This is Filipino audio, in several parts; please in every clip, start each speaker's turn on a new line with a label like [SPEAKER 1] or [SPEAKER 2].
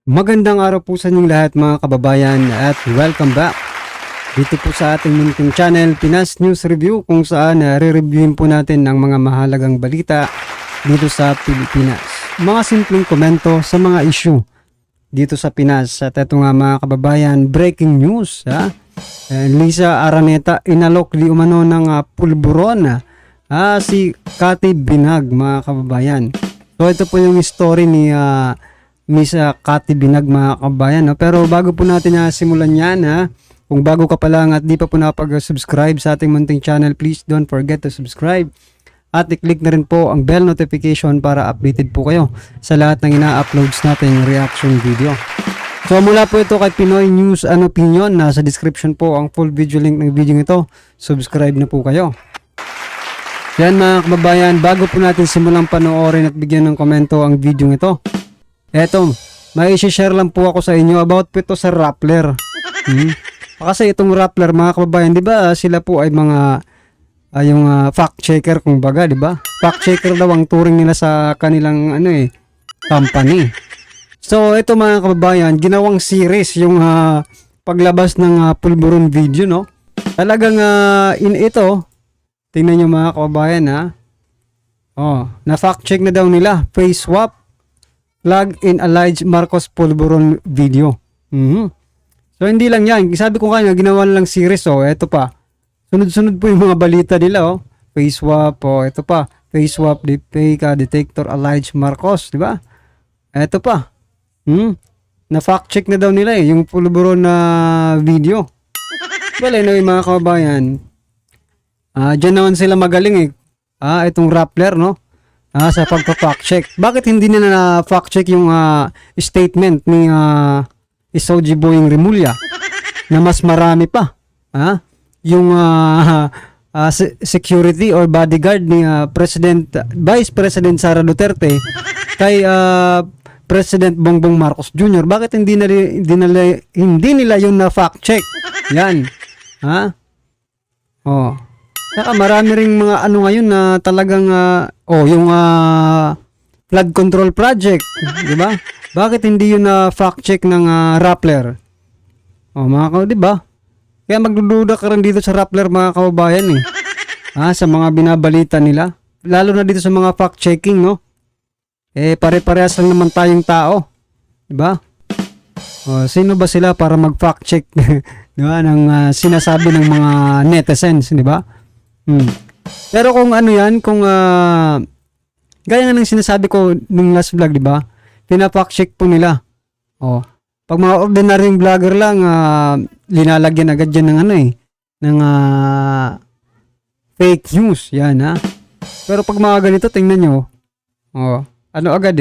[SPEAKER 1] Magandang araw po sa inyong lahat mga kababayan at welcome back dito po sa ating munting channel Pinas News Review, kung saan re-reviewin po natin ang mga mahalagang balita dito sa Pilipinas. Mga simpleng komento sa mga issue dito sa Pinas. At ito nga mga kababayan, breaking news Lisa Araneta inalok di umano ng pulburon si Cathy Binag mga kababayan. So ito po yung story ni Miss Cathy Binag mga kabayan, no? Pero bago po natin simulan yan, kung bago ka pa lang at di pa po napag-subscribe sa ating munting channel, please don't forget to subscribe at i-click na rin po ang bell notification para updated po kayo sa lahat ng ina-uploads nating reaction video. So mula po ito kay Pinoy News and Opinion, nasa description po ang full video link ng video ito. Subscribe na po kayo. Yan mga kababayan, bago po natin simulang panoorin at bigyan ng komento ang video ito, eto, may i-share lang po ako sa inyo about po ito sa Rappler. Kasi itong Rappler mga kababayan, di ba sila po ay mga yung fact checker kumbaga, di ba? Fact checker daw ang turing nila sa kanilang company. So ito mga kababayan, ginawang series yung paglabas ng pulburon video, no? Talagang in ito, tingnan nyo mga kababayan na fact check na daw nila, face swap plug in alleged Marcos Pulburon video. So hindi lang yan, sabi ko kanya ginawa lang series. Eto pa, sunod-sunod po yung mga balita nila. Face swap, ito pa, face swap deepfake detector alleged Marcos, di ba? Eto pa, na fact check na daw nila yung Pulburon na video. Well, anyway mga kababayan, dyan naman sila magaling itong Rappler, no? Sa pagpa-fact check. Bakit hindi nila na fact check yung statement ni Isoji Boying Rimulya na mas marami pa yung security or bodyguard ni Vice President Sara Duterte kay President Bongbong Marcos Jr. Bakit hindi nila yung na fact check? Yan. Saka marami ring mga ngayon na talagang yung flood control project, di ba? Bakit hindi yun na fact check ng Rappler? Di ba? Kaya magdududa ka rin dito sa Rappler mga kababayan sa mga binabalita nila, lalo na dito sa mga fact checking, no? Pare-parehas lang naman tayong tao, di ba? Sino ba sila para mag-fact check di ba, ng sinasabi ng mga netizens, di ba? Pero kung yan, kung gaya nga ng sinasabi ko nung last vlog, di ba? Pina-fact check po nila. Pag mga ordinaryong vlogger lang, linalagyan agad yan ng ng fake news, yan Pero pag mga ganito, tingnan nyo, agad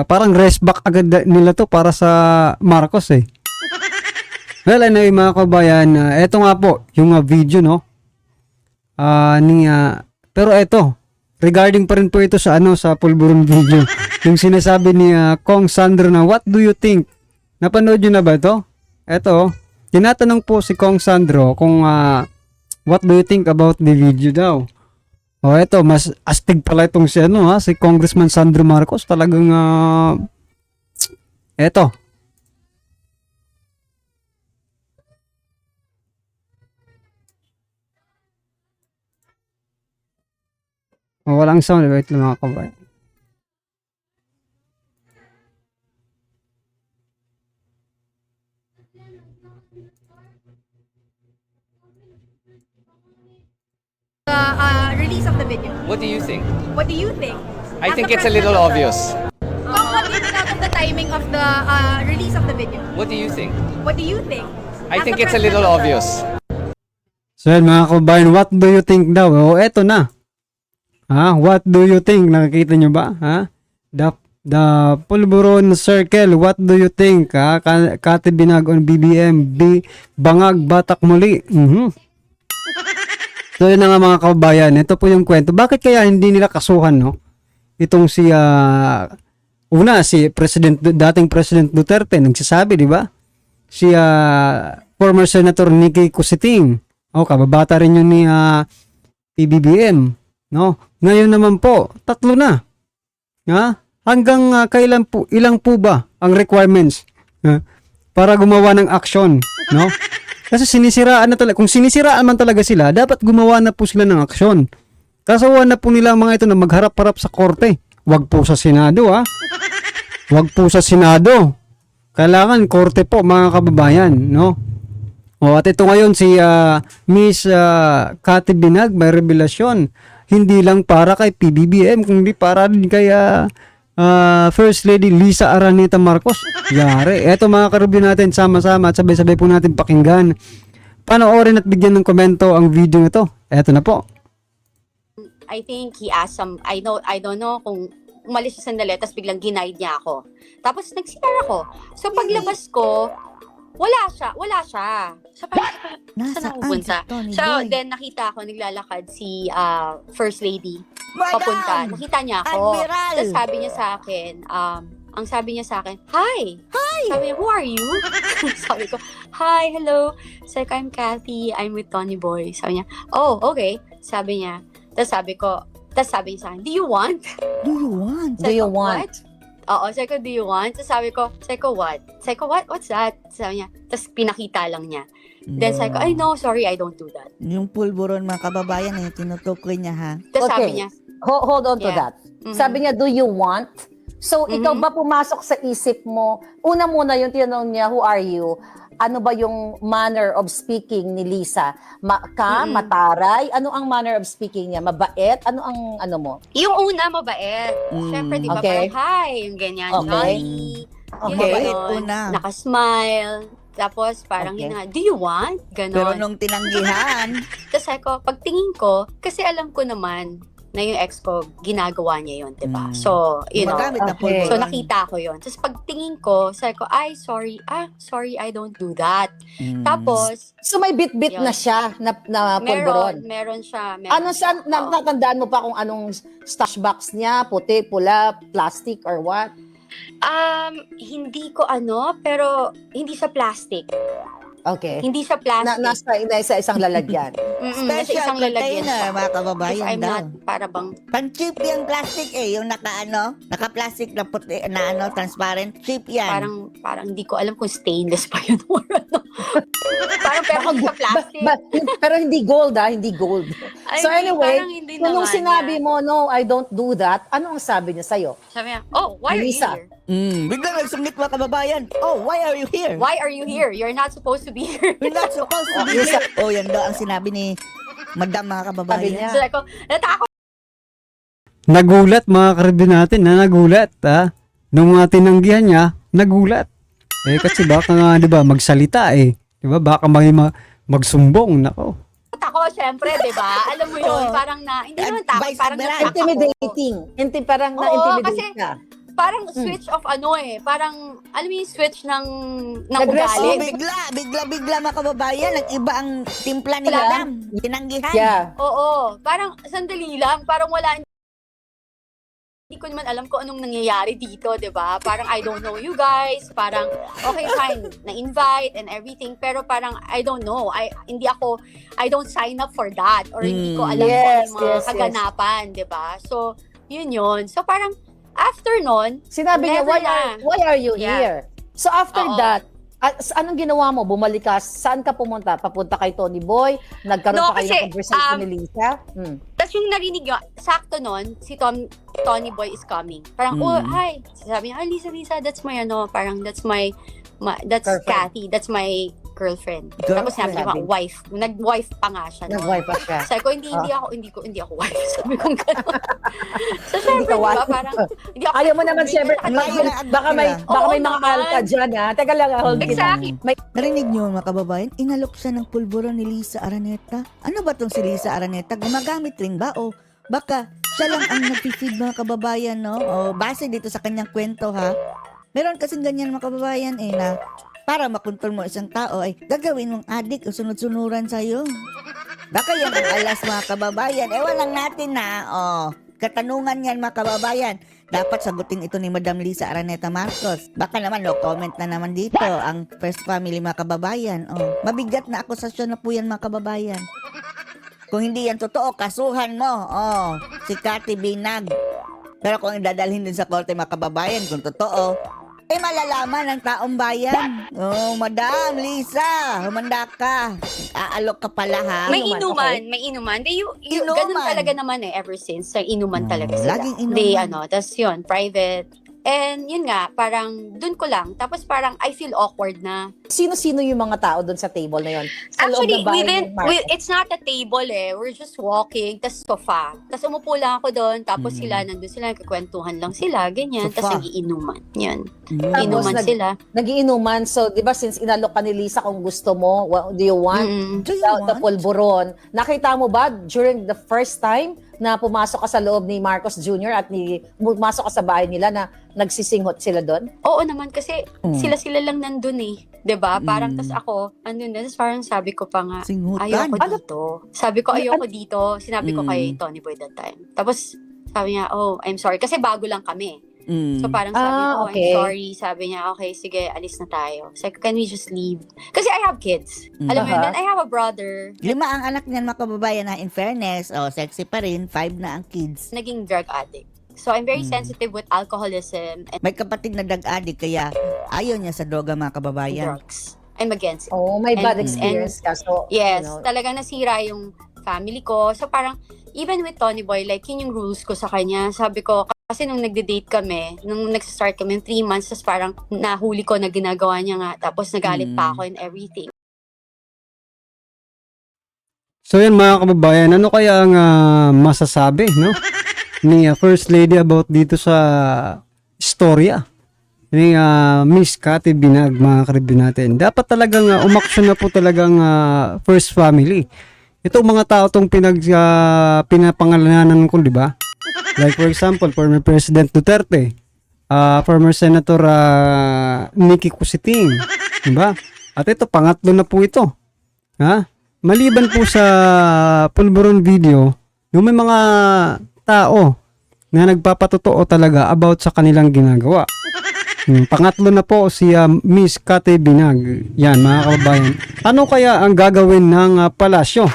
[SPEAKER 1] parang rest back agad nila to para sa Marcos Well, anyway mga kabayan, eto nga po, yung video, no? Pero eto, regarding pa rin po ito sa sa Pulburon video. Yung sinasabi ni Kong Sandro na, what do you think? Napanood nyo na ba ito? Eto, tinatanong po si Kong Sandro kung what do you think about the video daw. Eto, mas astig pala itong si Congressman Sandro Marcos. Talagang eto. Walang sound. Wait lang mga kabayan.
[SPEAKER 2] Release of the video.
[SPEAKER 3] What do you think?
[SPEAKER 2] What do you think?
[SPEAKER 3] I
[SPEAKER 2] As
[SPEAKER 3] think
[SPEAKER 2] the
[SPEAKER 3] it's a little
[SPEAKER 2] president of the-
[SPEAKER 3] obvious.
[SPEAKER 2] Kung what do you think out of the timing of the release of the video?
[SPEAKER 3] What do you think?
[SPEAKER 2] What do you think?
[SPEAKER 3] I
[SPEAKER 2] As
[SPEAKER 3] think
[SPEAKER 2] the
[SPEAKER 3] it's a
[SPEAKER 2] president
[SPEAKER 3] little
[SPEAKER 2] of the-
[SPEAKER 3] obvious.
[SPEAKER 1] So yan mga kabayan, what do you think daw? Eto na. What do you think? Nakikita nyo ba? The Pulburon Circle, what do you think? Cathy Binag on BBM, Bangag, Batak muli. So yun na nga mga kabayan, ito po yung kwento. Bakit kaya hindi nila kasuhan, no? Itong si dating President Duterte, nagsasabi, di ba? Si former Senator Nikki Cositing. Kababata rin yun ni PBBM, no? Ngayon naman po, tatlo na. hanggang kailan po, ilang po ba ang requirements para gumawa ng aksyon, no? Kasi sinisiraan na talaga, kung sinisiraan man talaga sila, dapat gumawa na po sila ng aksyon. Kasawa na po nila ang mga ito na magharap-harap sa korte. Wag po sa Senado, ha? Wag po sa Senado. Kailangan korte po, mga kababayan, no? O, at ito ngayon si Miss Cathy Binag may revelasyon. Hindi lang para kay PBBM, kundi para din kay First Lady Lisa Araneta Marcos. Yari. Eto mga kareview natin, sama-sama at sabay-sabay po natin pakinggan. Panoorin at bigyan ng komento ang video nito. Eto na po.
[SPEAKER 3] I think he asked I don't know kung umalis siya sandali, tapos biglang ginaid niya ako. Tapos nag-CR ako. So paglabas ko, wala siya. So parang, saan ako pupunta? So then nakita ko, naglalakad si First Lady. Papunta. Nakita niya ako. Tapos sabi niya sa akin, ang sabi niya sa akin, Hi! Sabi niya, who are you? Sabi ko, hi, hello. Sabi ko, I'm Cathy, I'm with Tony Boy. Sabi niya, oh, okay. Sabi niya, tapos sabi niya sa akin, do you want? Sabi ko, what? Oo, sabi ko, do you want? Tapos sabi ko, what? Sabi ko, what? What's that? Sabi niya, tapos pinakita lang niya. Then sabi ko, ay no, sorry, I don't do that.
[SPEAKER 4] Yung pulburon mga kababayan, tinutukoy niya ha.
[SPEAKER 3] Tapos sabi
[SPEAKER 5] Okay.
[SPEAKER 3] niya,
[SPEAKER 5] Hold on to
[SPEAKER 3] Yeah.
[SPEAKER 5] that.
[SPEAKER 3] Mhm.
[SPEAKER 5] Sabi niya, do you want? So, ikaw ba pumasok sa isip mo? Una muna yung tinanong niya, who are you? Ano ba yung manner of speaking ni Lisa? Mataray? Ano ang manner of speaking niya? Mabait? Ano ang ano mo?
[SPEAKER 3] yung una, mabait. Siyempre, di ba,
[SPEAKER 5] Okay.
[SPEAKER 3] parang hi, yung ganyan,
[SPEAKER 5] Okay.
[SPEAKER 3] Johnny. Yung
[SPEAKER 5] Okay.
[SPEAKER 4] Mabait
[SPEAKER 3] ganon,
[SPEAKER 4] una.
[SPEAKER 3] Nakasmile. Tapos parang
[SPEAKER 5] Okay.
[SPEAKER 3] do you want?
[SPEAKER 4] Pero
[SPEAKER 3] Ganon.
[SPEAKER 4] nung tinanggihan,
[SPEAKER 3] Tapos sabi ko, pagtingin ko, kasi alam ko naman na yung ex ko, ginagawa niya yun, diba? So, you know.
[SPEAKER 4] magamit na
[SPEAKER 5] Okay.
[SPEAKER 4] pulburon.
[SPEAKER 3] So, nakita ko yun. Tapos pagtingin ko, sabi ko, ay, sorry, I don't do that. Tapos,
[SPEAKER 5] So, may bit-bit
[SPEAKER 3] Yun.
[SPEAKER 5] na siya na pulburon.
[SPEAKER 3] meron siya.
[SPEAKER 5] Ano sa,
[SPEAKER 3] Oo.
[SPEAKER 5] natatandaan mo pa kung anong stash box niya? Puti, pula, plastic, or what?
[SPEAKER 3] Hindi ko pero hindi siya plastic.
[SPEAKER 5] Okay.
[SPEAKER 3] Hindi siya plastic.
[SPEAKER 5] Nasa isang lalagyan.
[SPEAKER 3] Nasa
[SPEAKER 4] Special
[SPEAKER 3] isang lalagyan
[SPEAKER 4] container,
[SPEAKER 3] siya.
[SPEAKER 4] mga
[SPEAKER 3] If
[SPEAKER 4] kababayan
[SPEAKER 3] I'm
[SPEAKER 4] daw.
[SPEAKER 3] not, para bang,
[SPEAKER 4] Pan-cheap yung plastic yung naka-plastic na puti, na transparent. Cheap yan.
[SPEAKER 3] parang hindi ko alam kung stainless pa yun or ano. Parang pero hindi siya plastic.
[SPEAKER 5] Pero hindi gold, hindi gold.
[SPEAKER 3] Ay,
[SPEAKER 5] So anyway,
[SPEAKER 3] parang hindi
[SPEAKER 5] nung
[SPEAKER 3] naman
[SPEAKER 5] sinabi
[SPEAKER 3] yan.
[SPEAKER 5] mo, no, I don't do that, ano ang sabi niya sa'yo?
[SPEAKER 3] Sabi niya, oh, why are you
[SPEAKER 5] Lisa.
[SPEAKER 3] here?
[SPEAKER 4] Biglang nagsungit mga kababayan. Oh, why are you here?
[SPEAKER 3] Why are you here? You're not supposed to be here.
[SPEAKER 4] We're not supposed to be here. Oh, yan daw ang sinabi ni Madam mga
[SPEAKER 5] Sabi
[SPEAKER 4] kababayan.
[SPEAKER 5] niya.
[SPEAKER 3] So, ako, natakot
[SPEAKER 1] Nagulat mga kareview natin na nagulat, ha? Nung tinanggihan niya, nagulat. Kasi baka nga, di ba, magsalita Di ba, baka magsumbong, nako.
[SPEAKER 3] ako, syempre, di ba? Alam mo yun,
[SPEAKER 4] Oo.
[SPEAKER 3] parang hindi naman takot,
[SPEAKER 4] Vice
[SPEAKER 3] parang
[SPEAKER 4] Admiral.
[SPEAKER 3] natakot ako.
[SPEAKER 5] Intimidating. Parang
[SPEAKER 3] Oo,
[SPEAKER 5] na-intimidate
[SPEAKER 3] kasi-
[SPEAKER 5] ka.
[SPEAKER 3] Parang switch of parang, alam mo yung switch ng
[SPEAKER 5] Nag-rest
[SPEAKER 4] Oh,
[SPEAKER 3] ugali.
[SPEAKER 4] bigla mga kababayan. Nag-iba ang timpla ni
[SPEAKER 3] Wala.
[SPEAKER 4] Madam. Tinanggihan.
[SPEAKER 5] Yeah.
[SPEAKER 3] Oo, parang sandali lang, parang wala, hindi ko naman alam kung anong nangyayari dito, di ba? Parang I don't know you guys, parang okay fine, na-invite and everything, pero parang I don't know, I don't sign up for that or hindi ko alam kung ano
[SPEAKER 5] Yes,
[SPEAKER 3] yung mga
[SPEAKER 5] yes, yes.
[SPEAKER 3] kaganapan, di ba? So, yun. So parang after nun,
[SPEAKER 5] Sinabi niya,
[SPEAKER 3] Never
[SPEAKER 5] why are you
[SPEAKER 3] Yeah.
[SPEAKER 5] here? So after
[SPEAKER 3] Oo.
[SPEAKER 5] that, anong ginawa mo? Bumalik ka? Saan ka pumunta? Papunta kay Tony Boy? Nagkaroon
[SPEAKER 3] No,
[SPEAKER 5] pa kayo
[SPEAKER 3] kasi,
[SPEAKER 5] ng conversation ni Lisa?
[SPEAKER 3] tapos yung narinig yun, sakto nun, si Tony Boy is coming. Parang, oh, hi. Sabi niya, Lisa, that's my that's
[SPEAKER 5] Girlfriend.
[SPEAKER 3] Cathy, that's my girlfriend. Tapos sabi niya,
[SPEAKER 5] Girlfriend.
[SPEAKER 3] wife. Nag-wife pa nga siya. No?
[SPEAKER 5] Nag-wife pa siya.
[SPEAKER 3] Sabi ko, hindi ako wife. Sabi ko gano'n. So, syempre,
[SPEAKER 5] ka
[SPEAKER 3] di ba,
[SPEAKER 5] wife.
[SPEAKER 3] parang, hindi ako
[SPEAKER 5] Ayaw mo naman, syempre,
[SPEAKER 3] Nakakatawa.
[SPEAKER 5] baka may
[SPEAKER 3] Oo
[SPEAKER 5] mga
[SPEAKER 3] naman.
[SPEAKER 5] ka dyan, ha? Teka lang, hold it.
[SPEAKER 3] Exactly.
[SPEAKER 4] Narinig niyo mga kababayan, inalok siya ng pulburon ni Lisa Araneta. Ano ba tong si Lisa Araneta? Gumagamit rin ba? O baka siya lang ang nag-feed mga kababayan, no? O base dito sa kanyang kwento, ha? Meron kasing ganyan mga kababayan, na para makontrol mo isang tao, ay gagawin mong adik o sunod-sunuran sa'yo. Baka yan ang alas mga kababayan. Ewan lang natin na, katanungan yan mga kababayan. Dapat sagutin ito ni Madam Lisa Araneta Marcos. Baka naman, no comment na naman dito ang First Family mga kababayan. Mabigat na akusasyon na po yan mga kababayan. Kung hindi yan totoo, kasuhan mo. Si Cathy Binag. Pero kung dadalhin din sa korte mga kababayan, kung totoo, eh malalaman ng taong bayan. Oh, Madam Lisa, humanda ka. Aalok ka pala ha.
[SPEAKER 3] May
[SPEAKER 5] Inuman,
[SPEAKER 3] inuman, may inuman. They,
[SPEAKER 4] Inuman.
[SPEAKER 3] Ganun talaga naman ever since. Sa inuman talaga sila.
[SPEAKER 4] Laging inuman.
[SPEAKER 3] They, tas yun, private. And yun nga, parang dun ko lang. Tapos parang I feel awkward na.
[SPEAKER 5] Sino-sino yung mga tao doon sa table na yon? Sa loob
[SPEAKER 3] Actually,
[SPEAKER 5] ng bahay ni Marcos?
[SPEAKER 3] it's not a table eh. We're just walking, tas sofa. Tas umupo lang ako doon, tapos sila, nandun sila, nagkakwentuhan lang sila, ganyan.
[SPEAKER 4] Sofa.
[SPEAKER 3] Tas nagiinuman. Yan.
[SPEAKER 5] Tapos
[SPEAKER 3] Inuman sila.
[SPEAKER 5] Nagiinuman. So, di ba, since inalok ka ni Lisa kung gusto mo, do you want
[SPEAKER 4] Do you
[SPEAKER 5] the
[SPEAKER 4] want?
[SPEAKER 5] pulburon? Nakita mo ba during the first time na pumasok ka sa loob ni Marcos Jr. at pumasok ka sa bahay nila na nagsisinghot sila doon?
[SPEAKER 3] Oo naman, kasi sila-sila lang nandun eh. 'Di ba? Parang tas ako, andun na, tas parang sabi ko pa nga,
[SPEAKER 4] Singhutan.
[SPEAKER 3] ayoko dito. Sabi ko, ayoko dito. Sinabi ko kay Tony Boy that time. Tapos, sabi niya, oh, I'm sorry. Kasi bago lang kami. So parang sabi ko, oh,
[SPEAKER 5] okay.
[SPEAKER 3] I'm sorry. Sabi niya, okay, sige, alis na tayo. Sabi ko, can we just leave? Kasi I have kids. Alam mo yun, then I have a brother.
[SPEAKER 4] 5 ang anak niyan mga kababayan na in fairness, sexy pa rin, 5 na ang kids.
[SPEAKER 3] Naging drug addict. So I'm very sensitive with alcoholism and
[SPEAKER 4] May kapatid na drug addict kaya ayaw niya sa droga mga kababayan.
[SPEAKER 3] drugs. I'm against it.
[SPEAKER 5] Oh, may bad
[SPEAKER 3] And-
[SPEAKER 5] experience ka. So,
[SPEAKER 3] Yes,
[SPEAKER 5] you know,
[SPEAKER 3] talagang nasira yung family ko. So parang, even with Tony Boy, like, yun yung rules ko sa kanya. Sabi ko, kasi nung nagde-date kami, nung nag-start kami, 3 months, tapos parang nahuli ko na ginagawa niya nga, tapos nagalit pa ako and everything.
[SPEAKER 1] So yan mga kababayan, ano kaya ang masasabi, no? Ni First Lady about dito sa istorya ni Miss Cathy Binag, mga karibin natin. Dapat talagang umaksyon na po talagang first family. Itong mga tao tong pinapangalanan ko, di ba? Like for example, former President Duterte, former Senator Nikki Cusiting, di ba? At ito, pangatlo na po ito. Ha? Maliban po sa pulburon video, yung may mga tao na nagpapatotoo talaga about sa kanilang ginagawa. Pangatlo na po si Miss Cathy Binag. Yan mga kababayan. Ano kaya ang gagawin ng palasyo?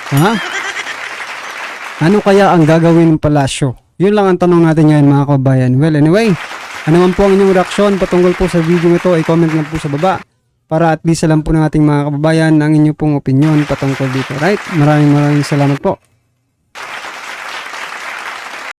[SPEAKER 1] Ha? Ano kaya ang gagawin ng palasyo? Yun lang ang tanong natin ngayon mga kababayan. Well anyway, ano man po ang inyong reaksyon patungkol po sa video ito ay comment lang po sa baba. Para at least alam po ng ating mga kababayan ang inyo pong opinion patungkol dito. Right? Maraming salamat po.